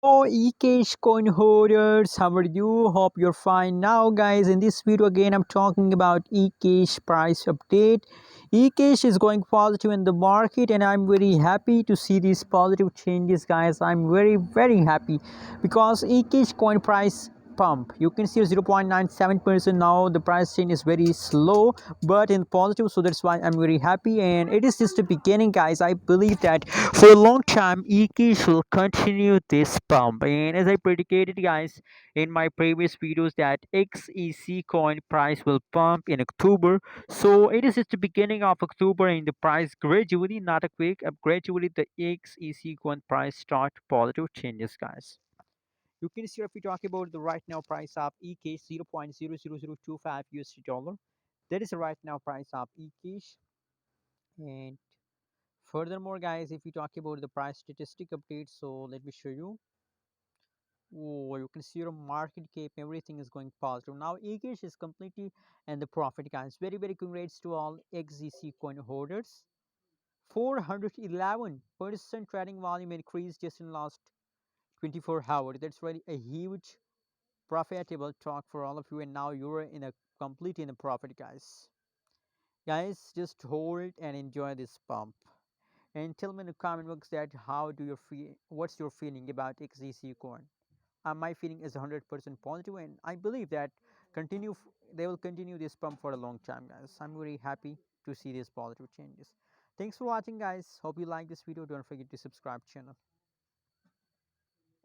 Oh, Ecash coin holders, how are you? Hope you're fine. Now, guys, in this video again, I'm talking about Ecash price update. Ecash is going positive in the market, and I'm very happy to see these positive changes, guys. I'm very happy because Ecash coin price pump, you can see 0.97% now. The price change is very slow but in positive, so that's why I'm very happy, and it is just the beginning, guys. I believe that for a long time Ecash will continue this pump, and as I predicated, guys, in my previous videos, that XEC coin price will pump in October. So it is just the beginning of October, and the price gradually, not a quick up, gradually the XEC coin price start positive changes, guys. You can see, if we talk about the right now price of Ecash, 0.00025 USD dollar. That is the right now price of Ecash. And furthermore, guys, if we talk about the price statistic update, so let me show you. Oh, you can see your market cap, everything is going positive. Now Ecash is completely and the profit, guys. Very congrats to all XEC coin holders. 411% trading volume increase just in last 24 hours. That's really a huge profitable talk for all of you, and now you're in a complete in a profit, guys. Just hold and enjoy this pump, and tell me in the comment box that how do you feel, what's your feeling about XEC coin. My feeling is 100% positive, and I believe that continue they will continue this pump for a long time, guys. I'm very happy to see these positive changes. Thanks for watching, guys. Hope you like this video. Don't forget to subscribe channel.